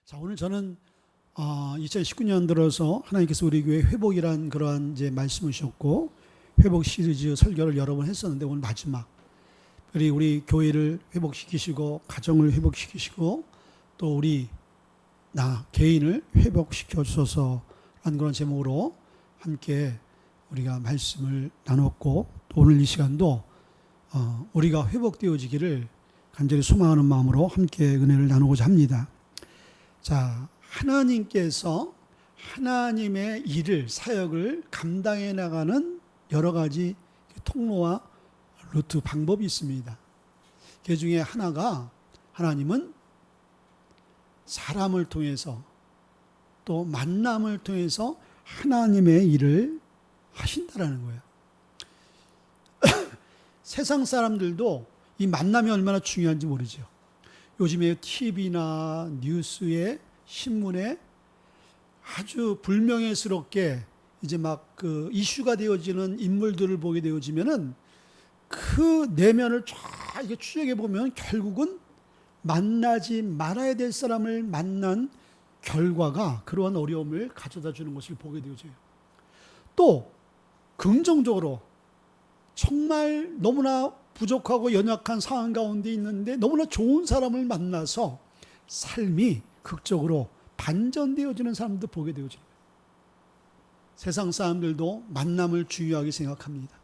자, 오늘 저는 2019년 들어서 하나님께서 우리 교회 회복이란 그러한 이제 말씀을 주셨고 회복 시리즈 설교를 여러 번 했었는데 오늘 마지막 우리 교회를 회복시키시고 가정을 회복시키시고 또 우리 나 개인을 회복시켜 주소서라는 그런 제목으로 함께 우리가 말씀을 나눴고 또 오늘 이 시간도 우리가 회복되어지기를 간절히 소망하는 마음으로 함께 은혜를 나누고자 합니다. 자, 하나님께서 하나님의 일을, 사역을 감당해 나가는 여러 가지 통로와 루트, 방법이 있습니다. 그 중에 하나가 하나님은 사람을 통해서 또 만남을 통해서 하나님의 일을 하신다라는 거예요. 세상 사람들도 이 만남이 얼마나 중요한지 모르죠. 요즘에 TV나 뉴스에 신문에 아주 불명예스럽게 이제 막 그 이슈가 되어지는 인물들을 보게 되어지면은 그 내면을 쫙 이게 추적해 보면 결국은 만나지 말아야 될 사람을 만난 결과가 그러한 어려움을 가져다 주는 것을 보게 되어져요. 또 긍정적으로 정말 너무나 부족하고 연약한 상황 가운데 있는데 너무나 좋은 사람을 만나서 삶이 극적으로 반전되어지는 사람도 보게 되어져요. 세상 사람들도 만남을 중요하게 생각합니다.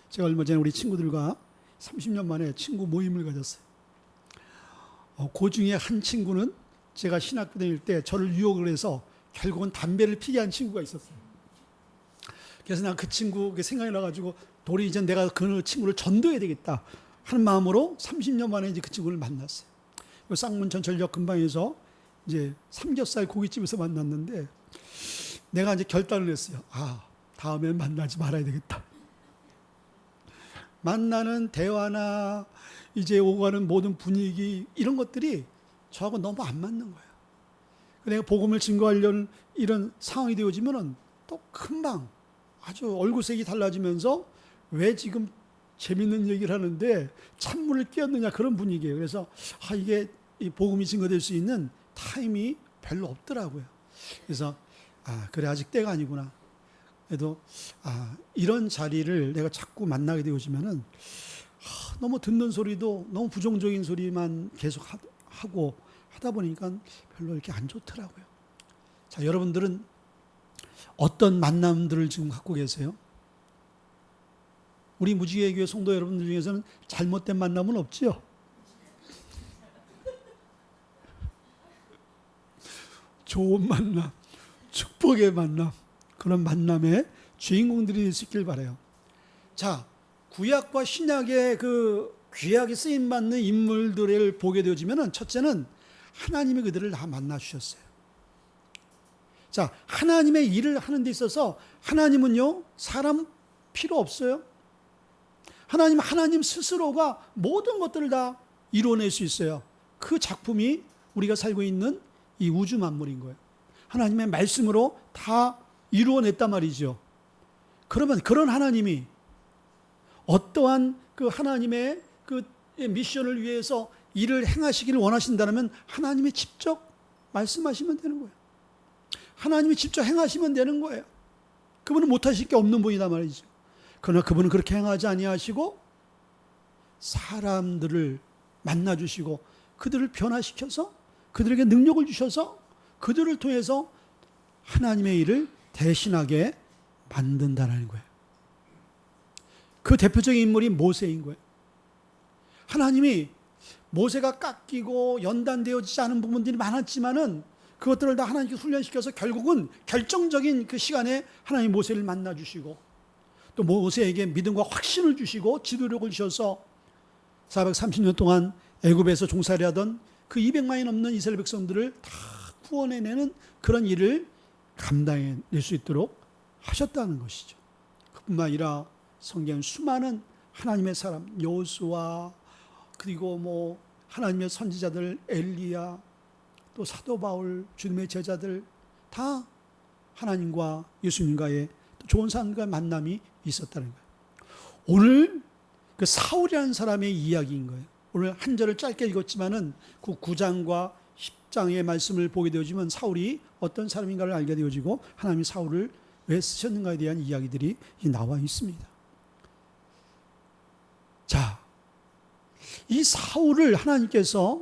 제가 얼마 전에 우리 친구들과 30년 만에 친구 모임을 가졌어요. 그 중에 한 친구는 제가 신학교 다닐 때 저를 유혹을 해서 결국은 담배를 피게 한 친구가 있었어요. 그래서 난 그 친구 생각이 나가지고 도리 이제 내가 그 친구를 전도해야 되겠다 하는 마음으로 30년 만에 이제 그 친구를 만났어요. 쌍문 전철역 근방에서 이제 삼겹살 고깃집에서 만났는데 내가 이제 결단을 했어요. 다음엔 만나지 말아야 되겠다. 만나는 대화나 이제 오고 가는 모든 분위기 이런 것들이 저하고 너무 안 맞는 거예요. 내가 복음을 증거하려는 이런 상황이 되어지면은 또 금방 아주 얼굴색이 달라지면서 왜 지금 재밌는 얘기를 하는데 찬물을 끼얹느냐 그런 분위기예요. 그래서 이게 이 복음이 증거될 수 있는 타임이 별로 없더라고요. 그래서 그래 아직 때가 아니구나. 그래도 이런 자리를 내가 자꾸 만나게 되어지면은 너무 듣는 소리도 너무 부정적인 소리만 계속 하고 하다 보니까 별로 이렇게 안 좋더라고요. 자, 여러분들은 어떤 만남들을 지금 갖고 계세요? 우리 무지개 교회 성도 여러분들 중에서는 잘못된 만남은 없지요? 좋은 만남, 축복의 만남, 그런 만남의 주인공들이 될 수 있길 바라요. 자, 구약과 신약의 그 귀하게 쓰임받는 인물들을 보게 되어지면은 첫째는 하나님이 그들을 다 만나 주셨어요. 자, 하나님의 일을 하는 데 있어서 하나님은요, 사람 필요 없어요. 하나님 스스로가 모든 것들을 다 이루어낼 수 있어요. 그 작품이 우리가 살고 있는 이 우주 만물인 거예요. 하나님의 말씀으로 다 이루어냈단 말이죠. 그러면 그런 하나님이 어떠한 그 하나님의 그 미션을 위해서 일을 행하시기를 원하신다면 하나님이 직접 말씀하시면 되는 거예요. 하나님이 직접 행하시면 되는 거예요. 그분은 못하실 게 없는 분이다 말이죠. 그러나 그분은 그렇게 행하지 아니하시고 사람들을 만나주시고 그들을 변화시켜서 그들에게 능력을 주셔서 그들을 통해서 하나님의 일을 대신하게 만든다는 거예요. 그 대표적인 인물이 모세인 거예요. 하나님이 모세가 깎이고 연단되어지지 않은 부분들이 많았지만은 그것들을 다 하나님께 훈련시켜서 결국은 결정적인 그 시간에 하나님 모세를 만나주시고 또 모세에게 믿음과 확신을 주시고 지도력을 주셔서 430년 동안 애굽에서 종살이 하던 그 200만이 넘는 이스라엘 백성들을 다 구원해내는 그런 일을 감당해낼 수 있도록 하셨다는 것이죠. 그뿐만 아니라 성경 수많은 하나님의 사람 여호수아 그리고 하나님의 선지자들 엘리야 또 사도 바울 주님의 제자들 다 하나님과 예수님과의 좋은 사람과 만남이 있었다는 거예요. 오늘 그 사울이라는 사람의 이야기인 거예요. 오늘 한 절을 짧게 읽었지만은 그 9장과 16장의 말씀을 보게 되어지면 사울이 어떤 사람인가를 알게 되어지고 하나님이 사울을 왜 쓰셨는가에 대한 이야기들이 나와 있습니다. 자, 이 사울을 하나님께서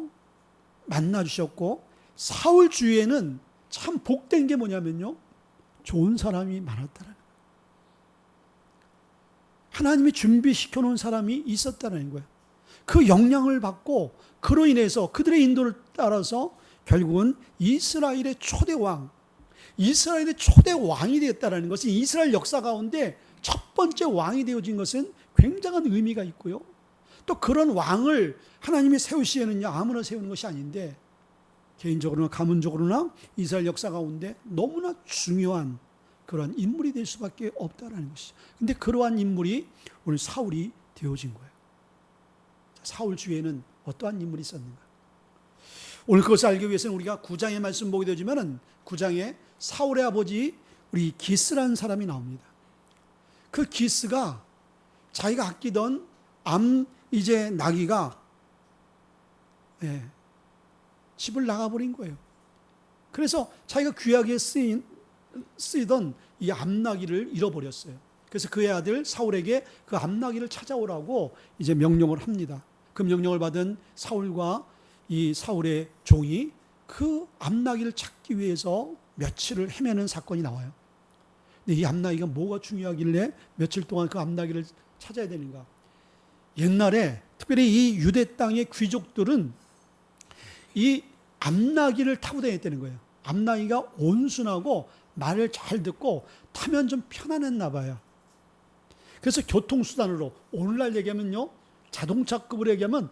만나 주셨고 사울 주위에는 참 복된 게 뭐냐면요, 좋은 사람이 많았다는 거예요. 하나님이 준비시켜 놓은 사람이 있었다는 거예요. 그 영향을 받고 그로 인해서 그들의 인도를 따라서 결국은 이스라엘의 초대 왕이 되었다는 것은 이스라엘 역사 가운데 첫 번째 왕이 되어진 것은 굉장한 의미가 있고요. 또 그런 왕을 하나님이 세우시에는요, 아무나 세우는 것이 아닌데 개인적으로나 가문적으로나 이스라엘 역사 가운데 너무나 중요한 그런 인물이 될 수밖에 없다는 것이죠. 근데 그러한 인물이 오늘 사울이 되어진 거예요. 사울 주위에는 어떠한 인물이 있었는가? 오늘 그것을 알기 위해서는 우리가 9장의 말씀 보게 되지만은 9장에 사울의 아버지 우리 기스라는 사람이 나옵니다. 그 기스가 자기가 아끼던 이제 나귀가 집을 나가버린 거예요. 그래서 자기가 귀하게 쓰이던 이 암나귀를 잃어버렸어요. 그래서 그의 아들 사울에게 그 암나귀를 찾아오라고 이제 명령을 합니다. 그 명령을 받은 사울과 이 사울의 종이 그 암나귀를 찾기 위해서 며칠을 헤매는 사건이 나와요. 근데 이 암나귀가 뭐가 중요하길래 며칠 동안 그 암나귀를 찾아야 되는가? 옛날에 특별히 이 유대 땅의 귀족들은 이 암나귀를 타고 다녔다는 거예요. 암나귀가 온순하고 말을 잘 듣고 타면 좀 편안했나 봐요. 그래서 교통수단으로 오늘날 얘기하면요, 자동차급으로 얘기하면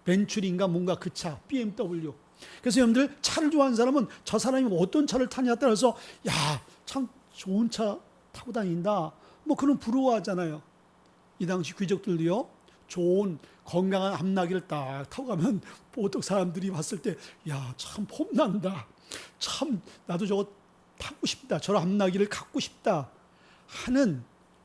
벤츠린가 뭔가 그 차, BMW. 그래서 여러분들 차를 좋아하는 사람은 저 사람이 어떤 차를 타냐에 따라서 야, 참 좋은 차 타고 다닌다, 뭐 그런 부러워하잖아요. 이 당시 귀족들도요, 좋은 건강한 암나귀를 딱 타고 가면 보통 사람들이 봤을 때 야, 참 폼난다, 참 나도 저거 타고 싶다, 저런 암나귀를 갖고 싶다 하는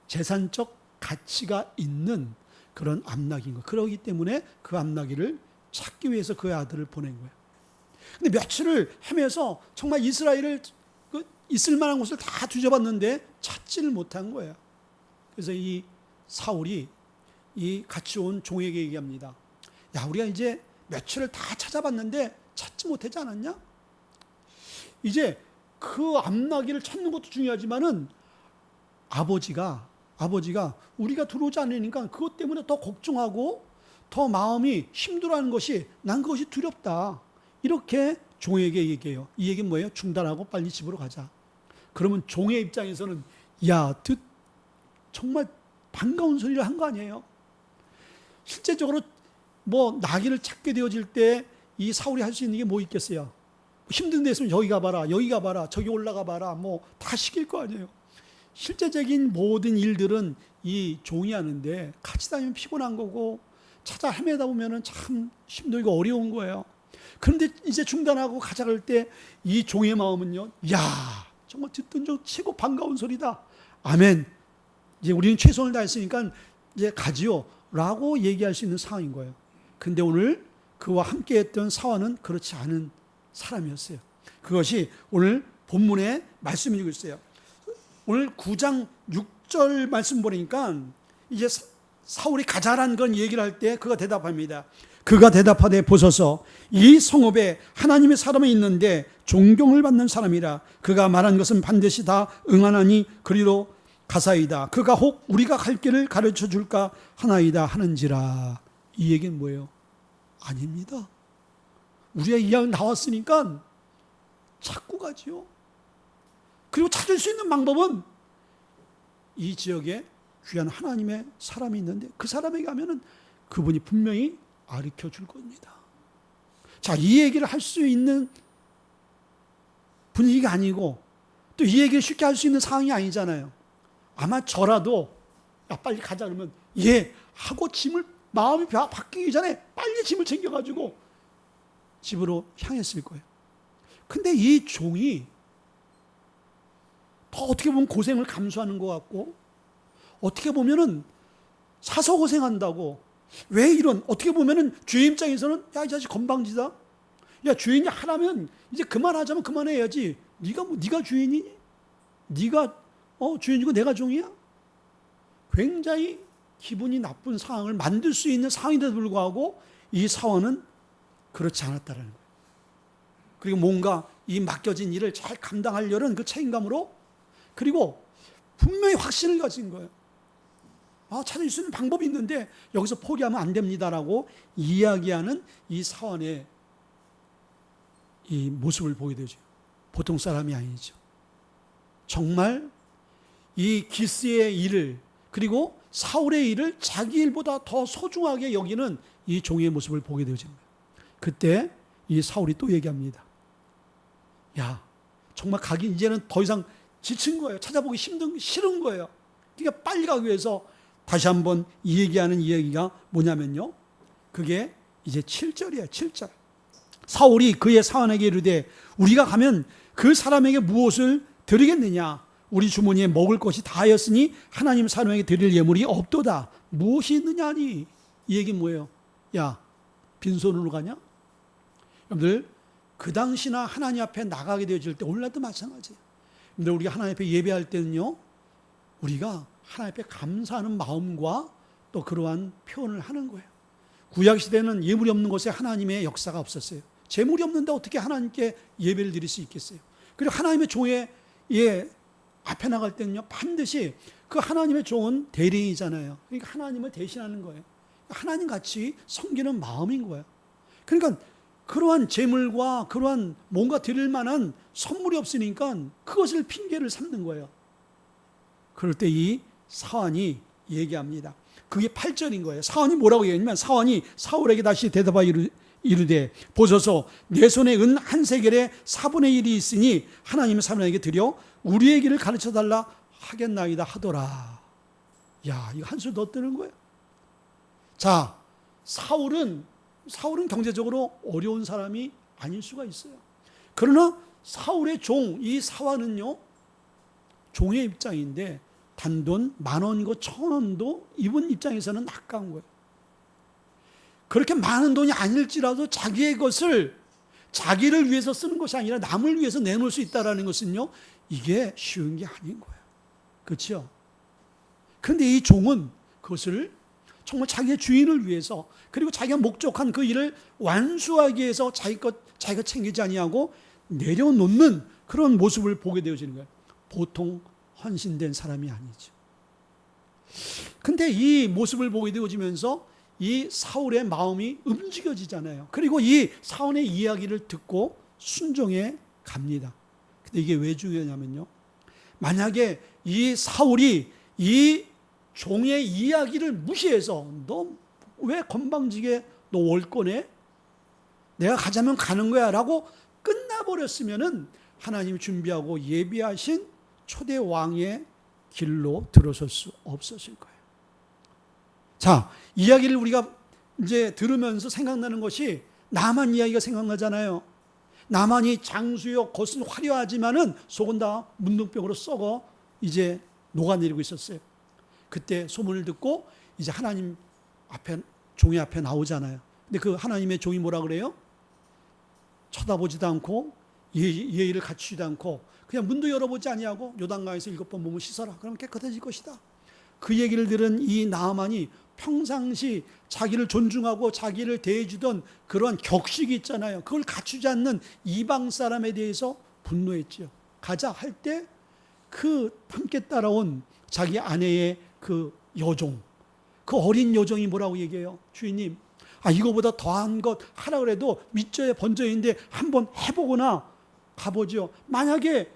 재산적 가치가 있는 그런 암나귀인 거예요. 그러기 때문에 그 암나귀를 찾기 위해서 그 아들을 보낸 거예요. 근데 며칠을 헤매서 정말 이스라엘을 있을 만한 곳을 다 뒤져봤는데 찾지를 못한 거예요. 그래서 이 사울이 이 같이 온 종에게 얘기합니다. 야, 우리가 이제 며칠을 다 찾아봤는데 찾지 못하지 않았냐? 이제 그 암나귀를 찾는 것도 중요하지만은 아버지가 우리가 들어오지 않으니까 그것 때문에 더 걱정하고 더 마음이 힘들어하는 것이, 난 그것이 두렵다, 이렇게 종에게 얘기해요. 이 얘기는 뭐예요? 중단하고 빨리 집으로 가자. 그러면 종의 입장에서는 야, 정말 반가운 소리를 한 거 아니에요? 실제적으로 뭐 나귀를 찾게 되어질 때 이 사울이 할 수 있는 게 뭐 있겠어요? 힘든 데 있으면 여기 가봐라, 저기 올라가 봐라, 뭐 다 시킬 거 아니에요. 실제적인 모든 일들은 이 종이 하는데 같이 다니면 피곤한 거고 찾아 헤매다 보면 참 힘들고 어려운 거예요. 그런데 이제 중단하고 가자 할 때 이 종의 마음은요, 야, 정말 듣던 중 최고 반가운 소리다, 아멘, 이제 우리는 최선을 다했으니까 이제 가지요 라고 얘기할 수 있는 상황인 거예요. 근데 오늘 그와 함께 했던 사원은 그렇지 않은 사람이었어요. 그것이 오늘 본문의 말씀이고 있어요. 오늘 9장 6절 말씀 보니까 이제 사울이 가자라는 건 얘기를 할 때 그가 대답합니다. 그가 대답하되 보소서, 이 성읍에 하나님의 사람이 있는데 존경을 받는 사람이라. 그가 말한 것은 반드시 다 응하나니 그리로 가사이다. 그가 혹 우리가 갈 길을 가르쳐 줄까 하나이다 하는지라. 이 얘기는 뭐예요? 아닙니다. 우리가 이야기 나왔으니까 찾고 가지요. 그리고 찾을 수 있는 방법은 이 지역에 귀한 하나님의 사람이 있는데 그 사람에게 가면은 그분이 분명히 가르쳐 줄 겁니다. 자, 이 얘기를 할 수 있는 분위기가 아니고 또 이 얘기를 쉽게 할 수 있는 상황이 아니잖아요. 아마 저라도 야, 빨리 가자 그러면 예 하고 마음이 바뀌기 전에 빨리 짐을 챙겨가지고 집으로 향했을 거예요. 근데 이 종이 더 어떻게 보면 고생을 감수하는 것 같고, 어떻게 보면은 사서 고생한다고, 왜 이런, 어떻게 보면은 주의 입장에서는 야, 이 자식 건방지다, 야, 주인이 하라면 이제 그만하자면 그만해야지. 네가 주인이니? 네가 주인이고 내가 종이야? 굉장히 기분이 나쁜 상황을 만들 수 있는 상황인데도 불구하고 이 사원은 그렇지 않았다는 거예요. 그리고 뭔가 이 맡겨진 일을 잘 감당하려는 그 책임감으로, 그리고 분명히 확신을 가진 거예요. 찾을 수 있는 방법이 있는데 여기서 포기하면 안 됩니다라고 이야기하는 이 사원의 이 모습을 보게 되죠. 보통 사람이 아니죠. 정말 이 기스의 일을, 그리고 사울의 일을 자기 일보다 더 소중하게 여기는 이 종의 모습을 보게 되죠. 그때 이 사울이 또 얘기합니다. 야, 정말 가기 이제는 더 이상 지친 거예요. 찾아보기 싫은 거예요. 그러니까 빨리 가기 위해서 다시 한번 이 얘기하는 이야기가 뭐냐면요, 그게 이제 7절이에요. 7절. 사울이 그의 사원에게 이르되 우리가 가면 그 사람에게 무엇을 드리겠느냐? 우리 주머니에 먹을 것이 다하였으니 하나님 사람에게 드릴 예물이 없도다. 무엇이 있느냐니? 이 얘기는 뭐예요? 야, 빈손으로 가냐? 여러분들, 그 당시나 하나님 앞에 나가게 되어질 때, 오늘날도 마찬가지예요. 여러분들, 우리가 하나님 앞에 예배할 때는요, 우리가 하나님 앞에 감사하는 마음과 또 그러한 표현을 하는 거예요. 구약시대는 예물이 없는 곳에 하나님의 역사가 없었어요. 재물이 없는데 어떻게 하나님께 예배를 드릴 수 있겠어요? 그리고 하나님의 종의 앞에 나갈 때는요, 반드시 그 하나님의 종은 대리인이잖아요. 그러니까 하나님을 대신하는 거예요. 하나님 같이 섬기는 마음인 거예요. 그러니까 그러한 재물과 그러한 뭔가 드릴 만한 선물이 없으니까 그것을 핑계를 삼는 거예요. 그럴 때 이 사환이 얘기합니다. 그게 8절인 거예요. 사환이 뭐라고 얘기하냐면, 사환이 사울에게 다시 대답하여 이르되 보소서, 내 손에 은 한 세겔의 4분의 1이 있으니 하나님의 사람에게 드려 우리의 길을 가르쳐달라 하겠나이다 하더라. 야, 이거 한술 더 뜨는 거예요. 자, 사울은 경제적으로 어려운 사람이 아닐 수가 있어요. 그러나 사울의 종, 이 사환은요, 종의 입장인데 단돈 10,000원이고 1,000원도 이분 입장에서는 아까운 거예요. 그렇게 많은 돈이 아닐지라도 자기의 것을 자기를 위해서 쓰는 것이 아니라 남을 위해서 내놓을 수 있다는 것은요, 이게 쉬운 게 아닌 거예요. 그렇죠? 그런데 이 종은 그것을 정말 자기의 주인을 위해서, 그리고 자기가 목적한 그 일을 완수하기 위해서 자기가 챙기지 아니하고 내려놓는 그런 모습을 보게 되어지는 거예요. 보통 헌신된 사람이 아니죠. 근데 이 모습을 보게 되어지면서 이 사울의 마음이 움직여지잖아요. 그리고 이 사울의 이야기를 듣고 순종해 갑니다. 근데 이게 왜 중요하냐면요, 만약에 이 사울이 이 종의 이야기를 무시해서 너 왜 건방지게 너 월 꺼내? 내가 가자면 가는 거야 라고 끝나버렸으면은 하나님이 준비하고 예비하신 초대 왕의 길로 들어설 수 없었을 거예요. 자, 이야기를 우리가 이제 들으면서 생각나는 것이 나만 이야기가 생각나잖아요. 나만이 장수요 겉은 화려하지만은 속은 다 문둥병으로 썩어 이제 녹아내리고 있었어요. 그때 소문을 듣고 이제 하나님 앞에, 종의 앞에 나오잖아요. 근데 그 하나님의 종이 뭐라 그래요? 쳐다보지도 않고 예의를 갖추지도 않고 그냥 문도 열어보지 아니하고 요단강에서 7번 몸을 씻어라. 그러면 깨끗해질 것이다. 그 얘기를 들은 이 나아만이 평상시 자기를 존중하고 자기를 대해주던 그러한 격식이 있잖아요. 그걸 갖추지 않는 이방 사람에 대해서 분노했죠. 가자 할 때 그 함께 따라온 자기 아내의 그 여종, 그 어린 여종이 뭐라고 얘기해요? 주인님, 이거보다 더한 것 하라 그래도 밑져야 번져인데 한번 해보거나 가보죠. 만약에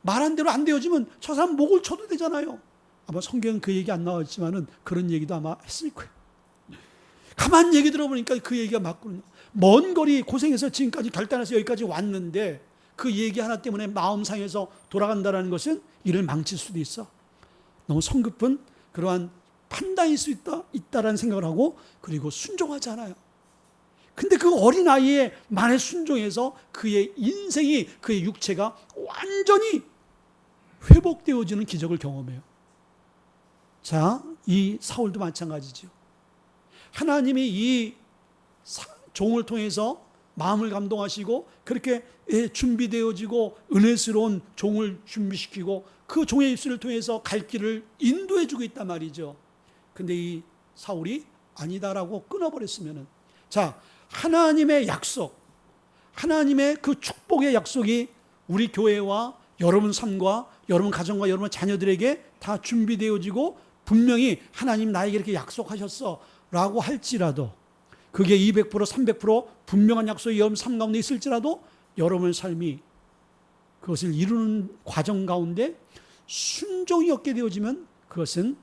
말한 대로 안 되어지면 저 사람 목을 쳐도 되잖아요. 아마 성경은 그 얘기 안 나왔지만은 그런 얘기도 아마 했을 거예요. 가만 얘기 들어보니까 그 얘기가 맞거든요. 먼 거리 고생해서 지금까지 결단해서 여기까지 왔는데 그 얘기 하나 때문에 마음 상해서 돌아간다는 것은 일을 망칠 수도 있어. 너무 성급한 그러한 판단일 수 있다라는 생각을 하고 그리고 순종하잖아요. 근데 그 어린아이의 말에 순종해서 그의 인생이, 그의 육체가 완전히 회복되어지는 기적을 경험해요. 자, 이 사울도 마찬가지죠. 하나님이 이 종을 통해서 마음을 감동하시고 그렇게 준비되어지고 은혜스러운 종을 준비시키고 그 종의 입술을 통해서 갈 길을 인도해 주고 있단 말이죠. 근데 이 사울이 아니다라고 끊어버렸으면은, 자, 하나님의 약속, 하나님의 그 축복의 약속이 우리 교회와 여러분 삶과 여러분 가정과 여러분 자녀들에게 다 준비되어지고 분명히 하나님 나에게 이렇게 약속하셨어 라고 할지라도, 그게 200% 300% 분명한 약속이 여러분 삶 가운데 있을지라도 여러분의 삶이 그것을 이루는 과정 가운데 순종이 없게 되어지면 그것은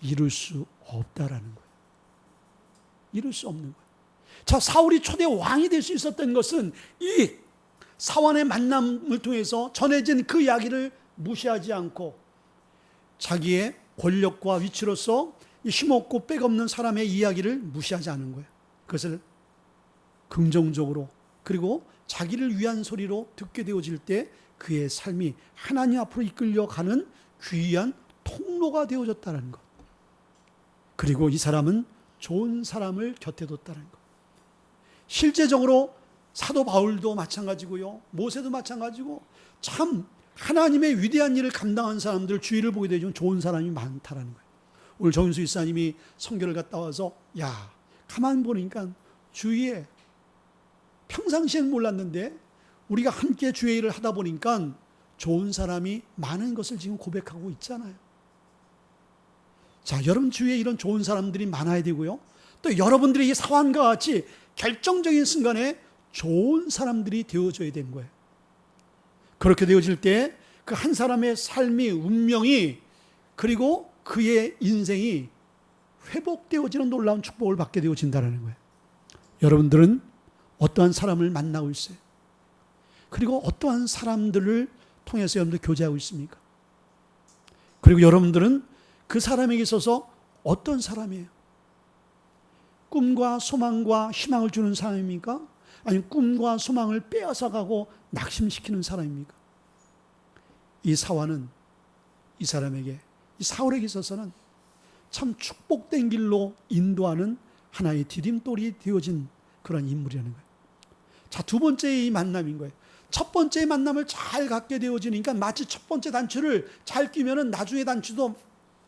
이룰 수 없다라는 거예요. 이룰 수 없는 거예요. 자, 사울이 초대 왕이 될 수 있었던 것은 이 사원의 만남을 통해서 전해진 그 이야기를 무시하지 않고 자기의 권력과 위치로서 힘없고 백없는 사람의 이야기를 무시하지 않은 거예요. 그것을 긍정적으로, 그리고 자기를 위한 소리로 듣게 되어질 때 그의 삶이 하나님 앞으로 이끌려가는 귀한 통로가 되어졌다는 것. 그리고 이 사람은 좋은 사람을 곁에 뒀다는 것. 실제적으로 사도 바울도 마찬가지고요, 모세도 마찬가지고, 참 하나님의 위대한 일을 감당한 사람들 주위를 보게 되면 좋은 사람이 많다라는 거예요. 오늘 정윤수 이사님이 선교를 갔다 와서, 야, 가만 보니까 주위에 평상시엔 몰랐는데 우리가 함께 주의 일을 하다 보니까 좋은 사람이 많은 것을 지금 고백하고 있잖아요. 자, 여러분 주위에 이런 좋은 사람들이 많아야 되고요, 또 여러분들이 이 사환과 같이 결정적인 순간에 좋은 사람들이 되어져야 되는 거예요. 그렇게 되어질 때 그 한 사람의 삶이, 운명이, 그리고 그의 인생이 회복되어지는 놀라운 축복을 받게 되어진다는 거예요. 여러분들은 어떠한 사람을 만나고 있어요? 그리고 어떠한 사람들을 통해서 여러분들 교제하고 있습니까? 그리고 여러분들은 그 사람에게 있어서 어떤 사람이에요? 꿈과 소망과 희망을 주는 사람입니까? 아니면 꿈과 소망을 빼앗아가고 낙심시키는 사람입니까? 이 사화는 이 사람에게, 이 사울에게 있어서는 참 축복된 길로 인도하는 하나의 디딤돌이 되어진 그런 인물이라는 거예요. 자, 두 번째 이 만남인 거예요. 첫 번째 만남을 잘 갖게 되어지니까 마치 첫 번째 단추를 잘 끼면은 나중에 단추도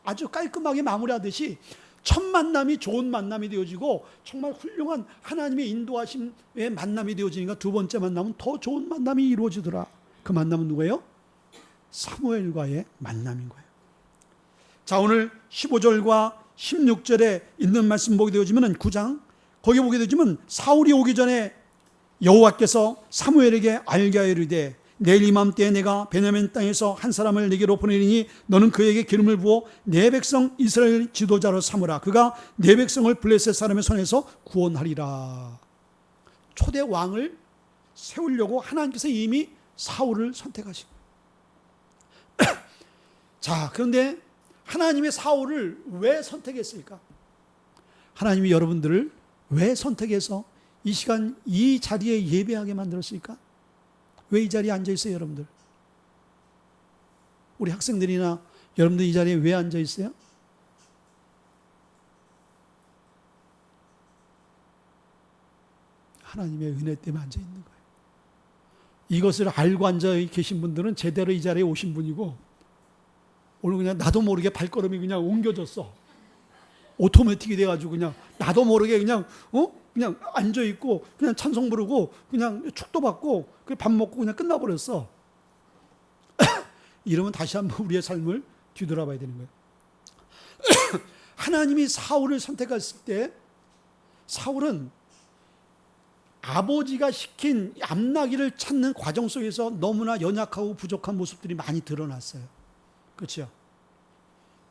아주 깔끔하게 마무리하듯이 첫 만남이 좋은 만남이 되어지고 정말 훌륭한 하나님의 인도하심의 만남이 되어지니까 두 번째 만남은 더 좋은 만남이 이루어지더라. 그 만남은 누구예요? 사무엘과의 만남인 거예요. 자, 오늘 15절과 16절에 있는 말씀 보게 되어지면 9장, 거기 보게 되어지면 사울이 오기 전에 여호와께서 사무엘에게 알게 하여 이르되 내일 이맘때에 내가 베냐민 땅에서 한 사람을 네게로 보내리니 너는 그에게 기름을 부어 내 백성 이스라엘 지도자로 삼으라. 그가 내 백성을 블레셋 사람의 손에서 구원하리라. 초대 왕을 세우려고 하나님께서 이미 사울을 선택하신 거예요. 자, 그런데 하나님의 사울을 왜 선택했을까? 하나님이 여러분들을 왜 선택해서 이 시간 이 자리에 예배하게 만들었을까? 왜 이 자리에 앉아 있어요, 여러분들? 우리 학생들이나 여러분들 이 자리에 왜 앉아 있어요? 하나님의 은혜 때문에 앉아 있는 거예요. 이것을 알고 앉아 계신 분들은 제대로 이 자리에 오신 분이고, 오늘 그냥 나도 모르게 발걸음이 그냥 옮겨졌어. 오토매틱이 돼가지고 그냥 나도 모르게 그냥 그냥 앉아 있고 그냥 찬송 부르고 그냥 축도 받고 밥 먹고 그냥 끝나버렸어. 이러면 다시 한번 우리의 삶을 뒤돌아봐야 되는 거예요. 하나님이 사울을 선택했을 때 사울은 아버지가 시킨 암나기를 찾는 과정 속에서 너무나 연약하고 부족한 모습들이 많이 드러났어요. 그렇죠?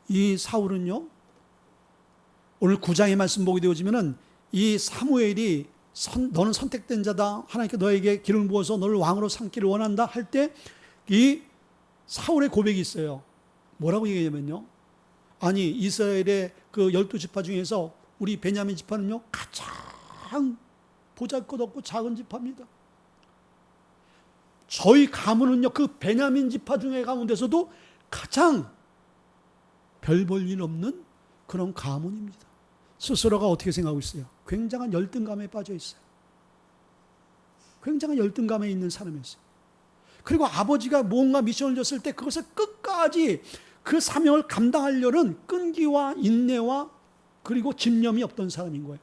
이 사울은요, 오늘 9장의 말씀 보게 되어지면은 이 사무엘이 너는 선택된 자다, 하나님께 너에게 기름을 부어서 너를 왕으로 삼기를 원한다 할 때 이 사울의 고백이 있어요. 뭐라고 얘기하냐면요, 아니 이스라엘의 그 12지파 중에서 우리 베냐민 지파는요 가장 보잘것없고 작은 지파입니다. 저희 가문은요 그 베냐민 지파 중에 가운데서도 가장 별 볼 일 없는 그런 가문입니다. 스스로가 어떻게 생각하고 있어요? 굉장한 열등감에 빠져 있어요. 굉장한 열등감에 있는 사람이었어요. 그리고 아버지가 뭔가 미션을 줬을 때 그것을 끝까지 그 사명을 감당하려는 끈기와 인내와 그리고 집념이 없던 사람인 거예요.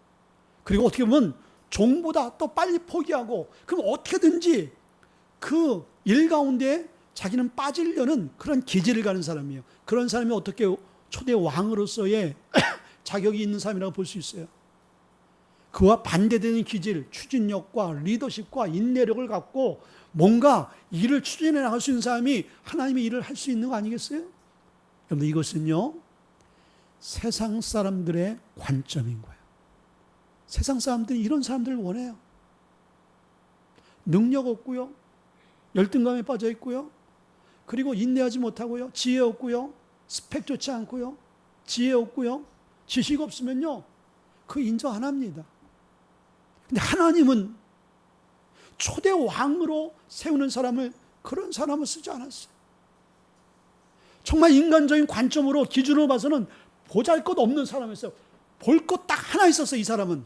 그리고 어떻게 보면 종보다 또 빨리 포기하고 그럼 어떻게든지 그 일 가운데 자기는 빠지려는 그런 기질을 가는 사람이에요. 그런 사람이 어떻게 초대 왕으로서의 자격이 있는 사람이라고 볼 수 있어요. 그와 반대되는 기질, 추진력과 리더십과 인내력을 갖고 뭔가 일을 추진해 나갈 수 있는 사람이 하나님의 일을 할 수 있는 거 아니겠어요? 여러분, 이것은요 세상 사람들의 관점인 거예요. 세상 사람들이 이런 사람들을 원해요. 능력 없고요, 열등감에 빠져 있고요, 그리고 인내하지 못하고요, 지혜 없고요, 스펙 좋지 않고요, 지혜 없고요, 지식 없으면요 그 인정 안 합니다. 근데 하나님은 초대 왕으로 세우는 사람을 그런 사람을 쓰지 않았어요. 정말 인간적인 관점으로 기준으로 봐서는 보잘것없는 사람이었어요. 볼 것 딱 하나 있었어요. 이 사람은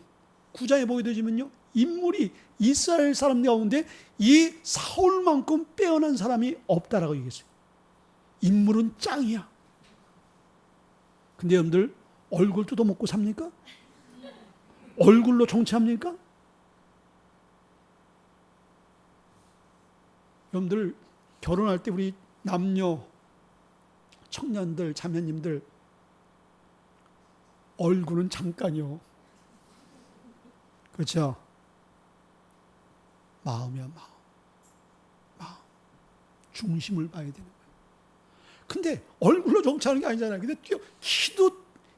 9장에 보게 되지만요 인물이 이스라엘 사람 가운데 이 사울만큼 빼어난 사람이 없다라고 얘기했어요. 인물은 짱이야. 근데 여러분들 얼굴 뜯어먹고 삽니까? 얼굴로 정치합니까? 여러분들 결혼할 때 우리 남녀 청년들 자매님들 얼굴은 잠깐이요. 그렇죠? 마음이야, 마음. 중심을 봐야 되는 거예요. 근데 얼굴로 정치하는 게 아니잖아요. 근데 키도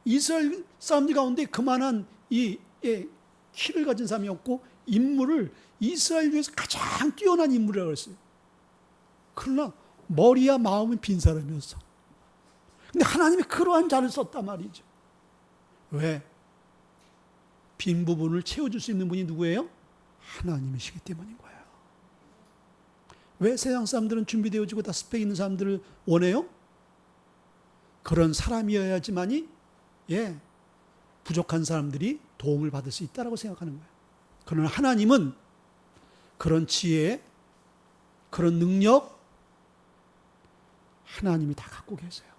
이스라엘 사람들 가운데 그만한 키를 가진 사람이었고 인물을 이스라엘 중에서 가장 뛰어난 인물이라고 했어요. 그러나 머리야 마음은 빈 사람이었어. 근데 하나님이 그러한 자를 썼단 말이죠. 왜? 빈 부분을 채워줄 수 있는 분이 누구예요? 하나님이시기 때문인 거예요. 왜 세상 사람들은 준비되어지고 다 스펙 있는 사람들을 원해요? 그런 사람이어야지만이 부족한 사람들이 도움을 받을 수 있다고 생각하는 거예요. 그러나 하나님은 그런 지혜, 그런 능력 하나님이 다 갖고 계세요.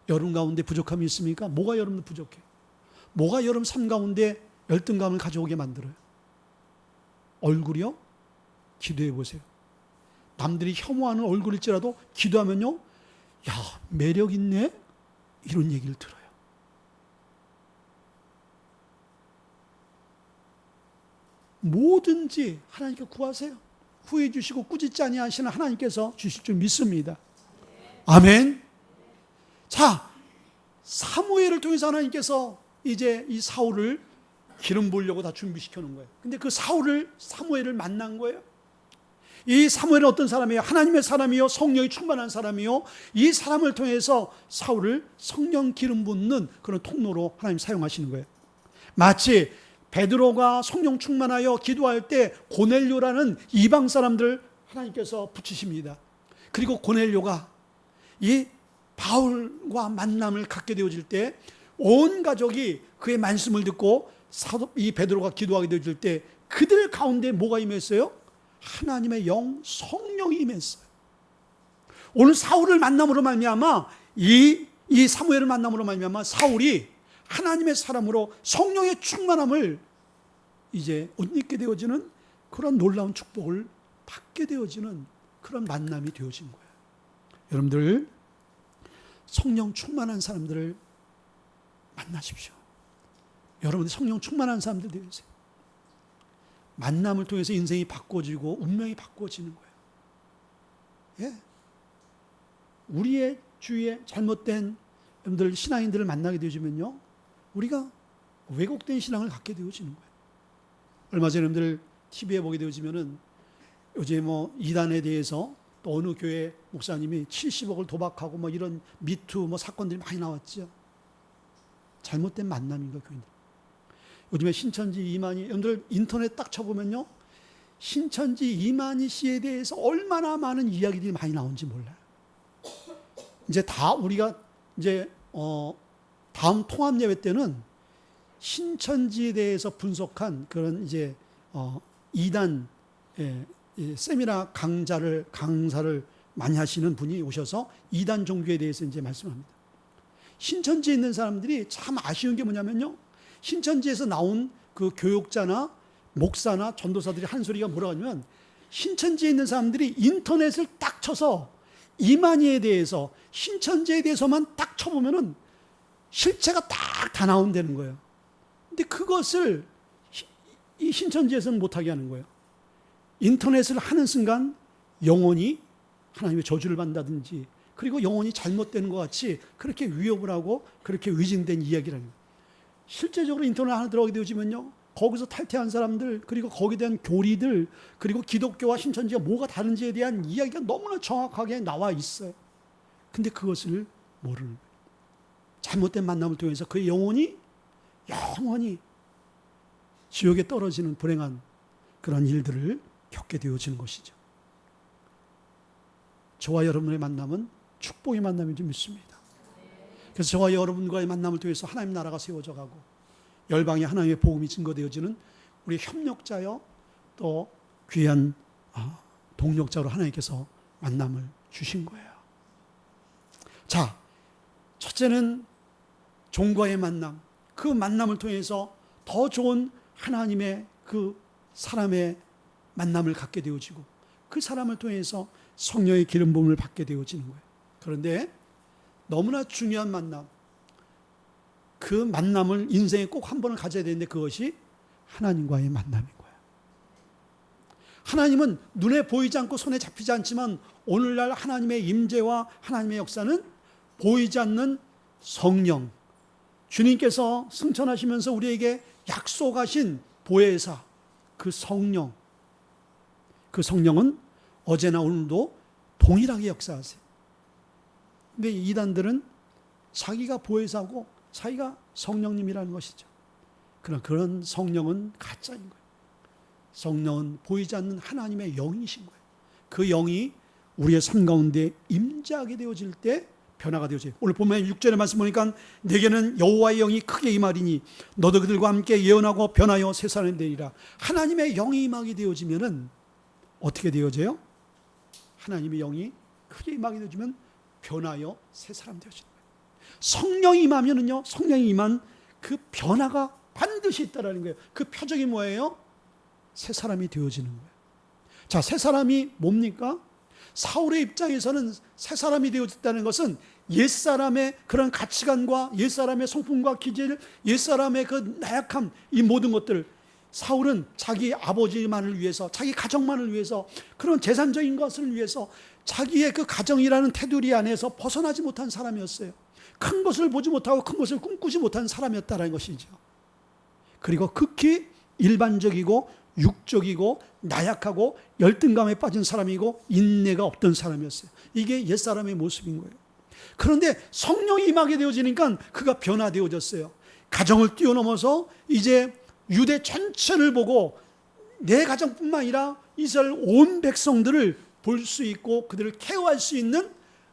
여러분 가운데 부족함이 있습니까? 뭐가 여러분들 부족해? 뭐가 여러분 삶 가운데 열등감을 가져오게 만들어요? 얼굴이요? 기도해 보세요. 남들이 혐오하는 얼굴일지라도 기도하면요, 야, 매력 있네? 이런 얘기를 들어요. 뭐든지 하나님께 구하세요. 후회 주시고 꾸짖지 아니하시는 하나님께서 주실 줄 믿습니다. 아멘. 자, 사무엘을 통해서 하나님께서 이제 이 사울을 기름 부으려고 다 준비시켜 놓은 거예요. 근데 그 사무엘을 만난 거예요. 이 사무엘은 어떤 사람이에요? 하나님의 사람이요, 성령이 충만한 사람이요. 이 사람을 통해서 사울을 성령 기름 붓는 그런 통로로 하나님 사용하시는 거예요. 마치 베드로가 성령 충만하여 기도할 때 고넬료라는 이방 사람들 하나님께서 붙이십니다. 그리고 고넬료가 이 바울과 만남을 갖게 되어질 때 온 가족이 그의 말씀을 듣고 이 베드로가 기도하게 되어질 때 그들 가운데 뭐가 임했어요? 하나님의 영, 성령이 임했어요. 오늘 사울을 만남으로 말미암아 이 사무엘을 만남으로 말미암아 사울이 하나님의 사람으로 성령의 충만함을 이제 옷 입게 되어지는 그런 놀라운 축복을 받게 되어지는 그런 만남이 되어진 거예요. 여러분들 성령 충만한 사람들을 만나십시오. 여러분들 성령 충만한 사람들 되세요. 만남을 통해서 인생이 바꿔지고 운명이 바꿔지는 거예요. 우리의 주위에 잘못된 여러분들 신앙인들을 만나게 되어지면요, 우리가 왜곡된 신앙을 갖게 되어지는 거예요. 얼마 전에 여러분들 TV에 보게 되어지면은 요즘 이단에 대해서 또 어느 교회 목사님이 70억을 도박하고 이런 미투 사건들이 많이 나왔죠. 잘못된 만남인 거예요, 교인들. 요즘에 신천지 이만희, 여러분들 인터넷 딱 쳐보면요, 신천지 이만희 씨에 대해서 얼마나 많은 이야기들이 많이 나오는지 몰라요. 이제 다 우리가 이제 다음 통합 예배 때는 신천지에 대해서 분석한 그런 이제 이단 이 세미나 강사를 많이 하시는 분이 오셔서 이단 종교에 대해서 이제 말씀합니다. 신천지에 있는 사람들이 참 아쉬운 게 뭐냐면요. 신천지에서 나온 그 교육자나 목사나 전도사들이 한 소리가 뭐라고 하냐면, 신천지에 있는 사람들이 인터넷을 딱 쳐서 이만희에 대해서, 신천지에 대해서만 딱 쳐보면은 실체가 딱 다 나온다는 거예요. 근데 그것을 이 신천지에서는 못하게 하는 거예요. 인터넷을 하는 순간 영혼이 하나님의 저주를 받는다든지, 그리고 영혼이 잘못되는 것 같이 그렇게 위협을 하고 그렇게 위증된 이야기라는 거예요. 실제적으로 인터넷 하나 들어가게 되어지면요, 거기서 탈퇴한 사람들, 그리고 거기에 대한 교리들, 그리고 기독교와 신천지가 뭐가 다른지에 대한 이야기가 너무나 정확하게 나와 있어요. 근데 그것을 모르는 거예요. 잘못된 만남을 통해서 그의 영혼이 영원히 지옥에 떨어지는 불행한 그런 일들을 겪게 되어지는 것이죠. 저와 여러분의 만남은 축복의 만남인 줄 믿습니다. 그래서 저와 여러분과의 만남을 통해서 하나님 나라가 세워져 가고 열방에 하나님의 복음이 증거되어지는 우리 협력자여 또 귀한 동력자로 하나님께서 만남을 주신 거예요. 자, 첫째는 종과의 만남, 그 만남을 통해서 더 좋은 하나님의 그 사람의 만남을 갖게 되어지고 그 사람을 통해서 성령의 기름 부음을 받게 되어지는 거예요. 그런데 너무나 중요한 만남, 그 만남을 인생에 꼭 한 번을 가져야 되는데 그것이 하나님과의 만남인 거예요. 하나님은 눈에 보이지 않고 손에 잡히지 않지만 오늘날 하나님의 임재와 하나님의 역사는 보이지 않는 성령, 주님께서 승천하시면서 우리에게 약속하신 보혜사, 그 성령, 그 성령은 어제나 오늘도 동일하게 역사하세요. 근데 이단들은 자기가 보혜사고 자기가 성령님이라는 것이죠. 그러나 그런 성령은 가짜인 거예요. 성령은 보이지 않는 하나님의 영이신 거예요. 그 영이 우리의 삶 가운데 임재하게 되어질 때 변화가 되어져요. 오늘 보면 6절의 말씀 보니까 내게는 여호와의 영이 크게 임하리니 너도 그들과 함께 예언하고 변하여 새 사람이 되리라. 하나님의 영이 임하게 되어지면은 어떻게 되어져요? 하나님의 영이 크게 임하게 되어지면 변하여 새 사람 되어지는 거예요. 성령이 임하면은요, 성령이 임한 그 변화가 반드시 있다라는 거예요. 그 표적이 뭐예요? 새 사람이 되어지는 거예요. 자, 새 사람이 뭡니까? 사울의 입장에서는 새 사람이 되어졌다는 것은 옛사람의 그런 가치관과 옛사람의 성품과 기질, 옛사람의 그 나약함, 이 모든 것들, 사울은 자기 아버지만을 위해서, 자기 가정만을 위해서, 그런 재산적인 것을 위해서 자기의 그 가정이라는 테두리 안에서 벗어나지 못한 사람이었어요. 큰 것을 보지 못하고 큰 것을 꿈꾸지 못한 사람이었다는 것이죠. 그리고 극히 일반적이고 육적이고 나약하고 열등감에 빠진 사람이고 인내가 없던 사람이었어요. 이게 옛사람의 모습인 거예요. 그런데 성령이 임하게 되어지니까 그가 변화되어졌어요. 가정을 뛰어넘어서 이제 유대 전체를 보고 내 가정뿐만 아니라 이스라엘 온 백성들을 볼 수 있고 그들을 케어할 수 있는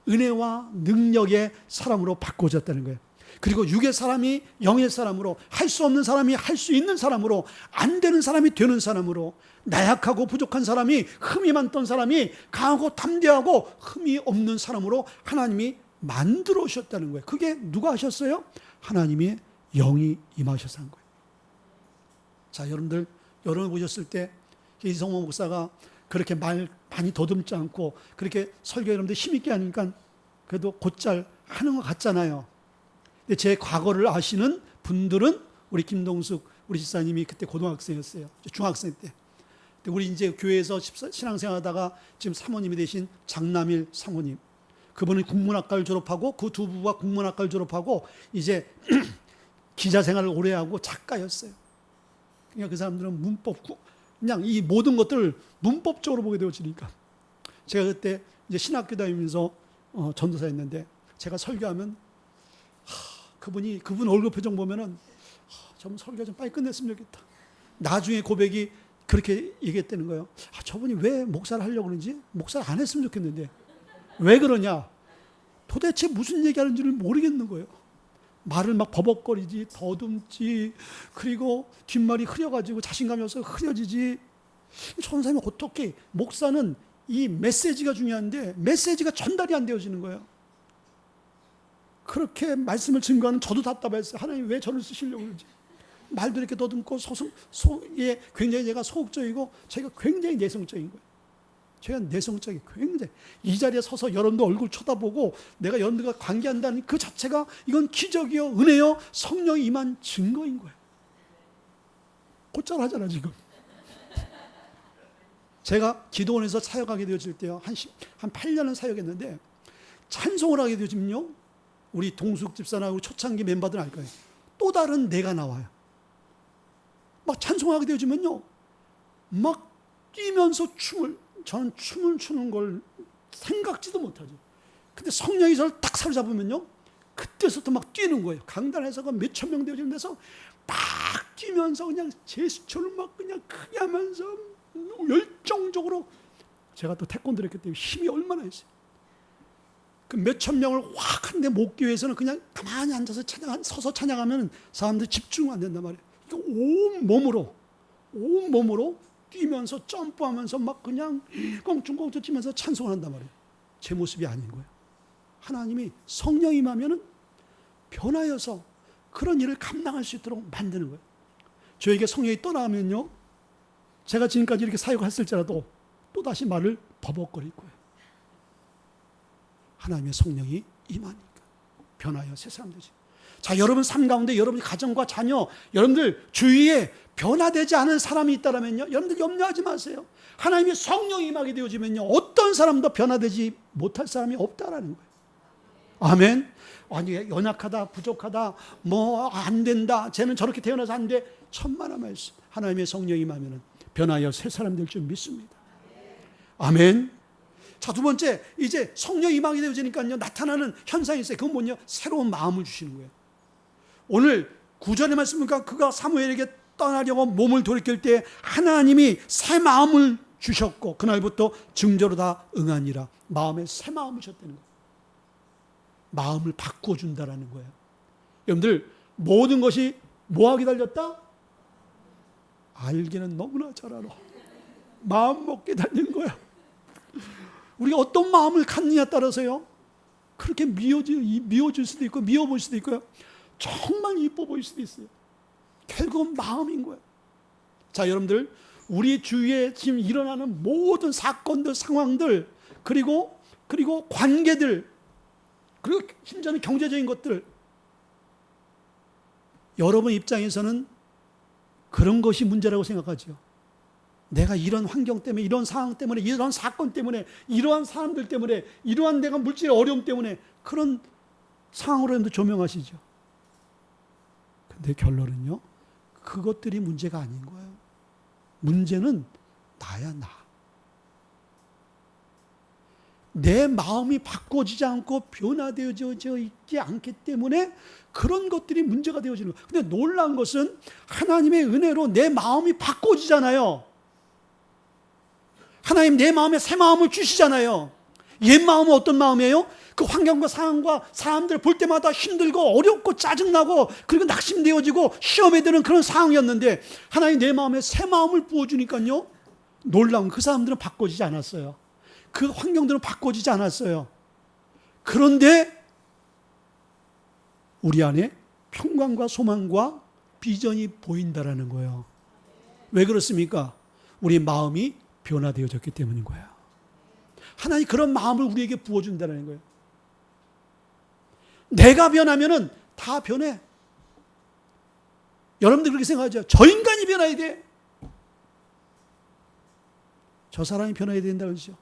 은혜와 능력의 사람으로 바꿔졌다는 거예요. 그리고 육의 사람이 영의 사람으로, 할 수 없는 사람이 할 수 있는 사람으로, 안 되는 사람이 되는 사람으로, 나약하고 부족한 사람이, 흠이 많던 사람이 강하고 담대하고 흠이 없는 사람으로 하나님이 만들어 오셨다는 거예요. 그게 누가 하셨어요? 하나님의 영이 임하셔서 한 거예요. 자, 여러분 보셨을 때 이성호 목사가 그렇게 말 많이 더듬지 않고 그렇게 설교 여러분들 힘있게 하니까 그래도 곧잘 하는 것 같잖아요. 근데 제 과거를 아시는 분들은 우리 김동숙 우리 집사님이 그때 고등학생이었어요. 중학생 때. 근데 우리 이제 교회에서 신앙생활하다가 지금 사모님이 되신 장남일 사모님. 그분은 국문학과를 졸업하고 그 두 부부가 국문학과를 졸업하고 이제 기자 생활을 오래 하고 작가였어요. 그러니까 그 사람들은 문법, 그냥 이 모든 것들을 문법적으로 보게 되어지니까. 제가 그때 이제 신학교 다니면서 전도사였는데 제가 설교하면 그분 얼굴 표정 보면은 저분 설교 좀 빨리 끝냈으면 좋겠다. 나중에 고백이 그렇게 얘기했다는 거예요. 저분이 왜 목사를 하려고 그러는지 목사를 안 했으면 좋겠는데 왜 그러냐? 도대체 무슨 얘기하는지를 모르겠는 거예요. 말을 막 버벅거리지, 더듬지, 그리고 뒷말이 흐려가지고 자신감이 없어서 흐려지지. 전사님 어떻게 목사는 이 메시지가 중요한데 메시지가 전달이 안 되어지는 거예요. 그렇게 말씀을 증거하는 저도 답답했어요. 하나님 왜 저를 쓰시려고 그러지? 말도 이렇게 더듬고 굉장히 제가 소극적이고 제가 굉장히 내성적인 거예요. 제가 내성적이 굉장히 이 자리에 서서 여러분들 얼굴 쳐다보고 내가 여러분들과 관계한다는 그 자체가 이건 기적이요 은혜요 성령이 임한 증거인 거예요. 곧잘 하잖아 지금. 제가 기도원에서 사역하게 되어질 때요 한 8년은 사역했는데 찬송을 하게 되어지면요 우리 동숙 집사나 우리 초창기 멤버들은 알 거예요. 또 다른 내가 나와요. 막 찬송하게 되어지면요 막 뛰면서 저는 춤을 추는 걸 생각지도 못하죠. 근데 성령이 저를 딱 사로잡으면요 그때부터 막 뛰는 거예요. 강단에서가 몇천 명 되어지는 데서 막 뛰면서 그냥 제스처를 막 그냥 크게 하면서 열정적으로 제가 또 태권도를 했기 때문에 힘이 얼마나 있어요. 그 몇천 명을 확 한데 모으기 위해서는 그냥 가만히 앉아서 서서 찬양하면 사람들이 집중 안 된단 말이에요. 온 몸으로 뛰면서 점프하면서 막 그냥 껑충껑충 뛰면서 찬송을 한단 말이에요. 제 모습이 아닌 거예요. 하나님이 성령이 임하면은 변하여서 그런 일을 감당할 수 있도록 만드는 거예요. 저에게 성령이 떠나면요 제가 지금까지 이렇게 사역을 했을지라도 또다시 말을 버벅거릴 거예요. 하나님의 성령이 임하니까 변하여 새 사람 되지. 자, 여러분 삶 가운데 여러분 가정과 자녀, 여러분들 주위에 변화되지 않은 사람이 있다면요 여러분들 염려하지 마세요. 하나님의 성령이 임하게 되어지면요 어떤 사람도 변화되지 못할 사람이 없다라는 거예요. 아멘. 아니 연약하다 부족하다 뭐 안 된다 쟤는 저렇게 태어나서 안 돼 천만의 말씀. 하나님의 성령이 임하면 변하여 새 사람 될 줄 믿습니다. 아멘. 자, 두 번째 이제 성령이 임하게 되어지니까요 나타나는 현상이 있어요. 그건 뭐냐? 새로운 마음을 주시는 거예요. 오늘 9절의 말씀이니까 그가 사무엘에게 떠나려고 몸을 돌이킬 때 하나님이 새 마음을 주셨고 그날부터 증거로 다 응하니라. 마음에 새 마음을 주셨다는 거예요. 마음을 바꾸어 준다라는 거예요. 여러분들 모든 것이 뭐하게 달렸다? 알기는 너무나 잘 알아. 마음 먹게 달린 거야. 우리가 어떤 마음을 갖느냐에 따라서요 그렇게 미워질 수도 있고 미워 보일 수도 있고요 정말 이뻐 보일 수도 있어요. 결국은 마음인 거예요. 자, 여러분들 우리 주위에 지금 일어나는 모든 사건들 상황들 그리고 관계들 그리고 심지어는 경제적인 것들 여러분 입장에서는 그런 것이 문제라고 생각하죠. 내가 이런 환경 때문에 이런 상황 때문에 이런 사건 때문에 이러한 사람들 때문에 이러한 내가 물질의 어려움 때문에 그런 상황으로 조명하시죠. 근데 결론은요 그것들이 문제가 아닌 거예요. 문제는 나야 나. 내 마음이 바꿔지지 않고 변화되어져 있지 않기 때문에 그런 것들이 문제가 되어지는 거예요. 근데 놀라운 것은 하나님의 은혜로 내 마음이 바꿔지잖아요. 하나님 내 마음에 새 마음을 주시잖아요. 옛 마음은 어떤 마음이에요? 그 환경과 상황과 사람들 볼 때마다 힘들고 어렵고 짜증나고 그리고 낙심되어지고 시험에 드는 그런 상황이었는데 하나님 내 마음에 새 마음을 부어주니까요 놀라운 그 사람들은 바꿔지지 않았어요. 그 환경들은 바꿔지지 않았어요. 그런데 우리 안에 평강과 소망과 비전이 보인다라는 거예요. 왜 그렇습니까? 우리 마음이 변화되어졌기 때문인 거예요. 하나님 그런 마음을 우리에게 부어준다는 거예요. 내가 변하면은 다 변해. 여러분들 그렇게 생각하죠? 저 인간이 변해야 돼. 저 사람이 변해야 된다 그러죠.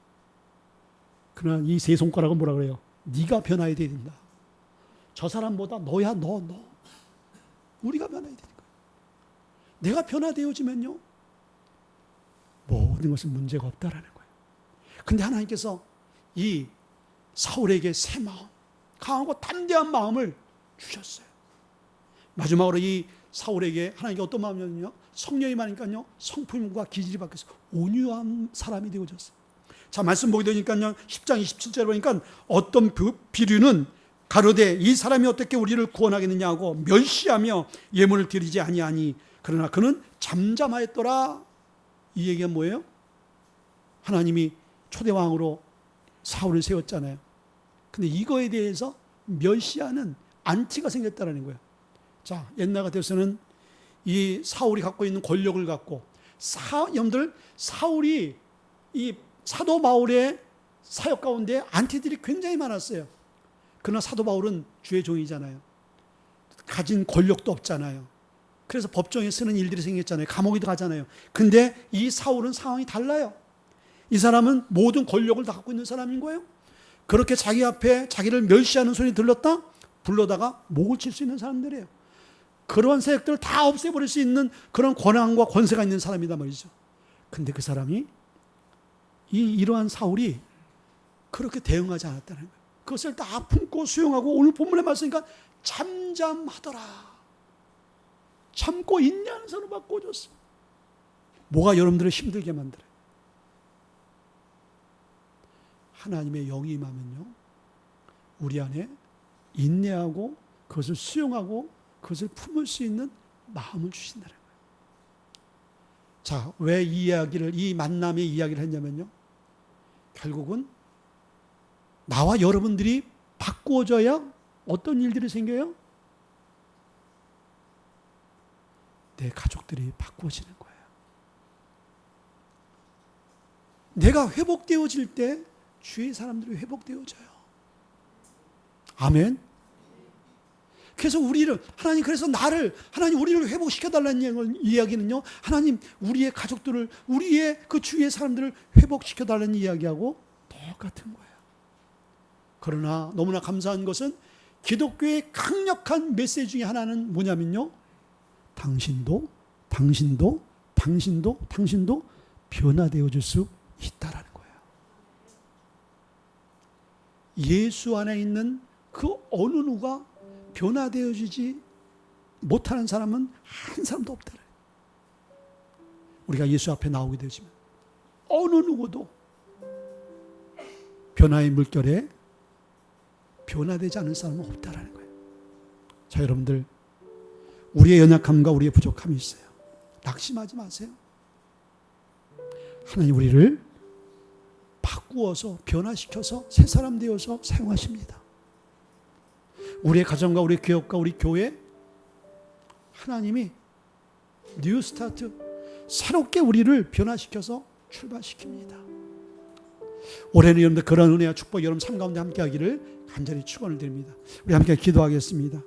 그러나 이 세 손가락은 뭐라 그래요? 네가 변해야 된다. 저 사람보다 너야 너. 우리가 변해야 되는 거예요. 내가 변화되어지면요 모든 것은 문제가 없다라는 거예요. 근데 하나님께서 이 사울에게 새 마음, 강하고 담대한 마음을 주셨어요. 마지막으로 이 사울에게 하나님께 어떤 마음이었냐면요 성령이 많으니까요 성품과 기질이 바뀌어서 온유한 사람이 되어졌어요. 자, 말씀 보게 되니까요 10장 27절에 보니까 어떤 비류는 가로되 이 사람이 어떻게 우리를 구원하겠느냐 하고 멸시하며 예물을 드리지 아니하니 그러나 그는 잠잠하였더라. 이 얘기가 뭐예요? 하나님이 초대왕으로 사울을 세웠잖아요. 근데 이거에 대해서 멸시하는 안티가 생겼다는 거예요. 자, 옛날 같아서는 이 사울이 갖고 있는 권력을 갖고 여러분들 사울이 이 사도 바울의 사역 가운데 안티들이 굉장히 많았어요. 그러나 사도 바울은 주의 종이잖아요. 가진 권력도 없잖아요. 그래서 법정에 쓰는 일들이 생겼잖아요. 감옥에도 가잖아요. 근데 이 사울은 상황이 달라요. 이 사람은 모든 권력을 다 갖고 있는 사람인 거예요. 그렇게 자기 앞에 자기를 멸시하는 소리 들렀다? 불러다가 목을 칠 수 있는 사람들이에요. 그러한 세력들을 다 없애버릴 수 있는 그런 권한과 권세가 있는 사람이다 말이죠. 근데 그 사람이 이러한 사울이 그렇게 대응하지 않았다는 거예요. 그것을 다 품고 수용하고 오늘 본문에 말씀이니까 잠잠하더라. 참고 인내하는 사람을 바꿔줬어. 뭐가 여러분들을 힘들게 만들어요? 하나님의 영이 임하면요, 우리 안에 인내하고 그것을 수용하고 그것을 품을 수 있는 마음을 주신다는 거예요. 자, 왜 이 만남의 이야기를 했냐면요, 결국은 나와 여러분들이 바꾸어져야 어떤 일들이 생겨요? 내 가족들이 바꾸어지는 거예요. 내가 회복되어질 때 주의 사람들이 회복되어져요. 아멘. 그래서 하나님 우리를 회복시켜달라는 이야기는요, 하나님 우리의 가족들을, 우리의 그 주위의 사람들을 회복시켜달라는 이야기하고 똑같은 거예요. 그러나 너무나 감사한 것은 기독교의 강력한 메시지 중에 하나는 뭐냐면요, 당신도 변화되어질 수 있다라는 거예요. 예수 안에 있는 그 어느 누가 변화되어지지 못하는 사람은 한 사람도 없다는 거예요. 우리가 예수 앞에 나오게 되지만 어느 누구도 변화의 물결에 변화되지 않은 사람은 없다라는 거예요. 자, 여러분들, 우리의 연약함과 우리의 부족함이 있어요. 낙심하지 마세요. 하나님 우리를 바꾸어서 변화시켜서 새 사람 되어서 사용하십니다. 우리의 가정과 우리 기업과 우리 교회, 하나님이 뉴 스타트, 새롭게 우리를 변화시켜서 출발시킵니다. 올해는 여러분들 그런 은혜와 축복 여러분 삶 가운데 함께 하기를 간절히 축원을 드립니다. 우리 함께 기도하겠습니다.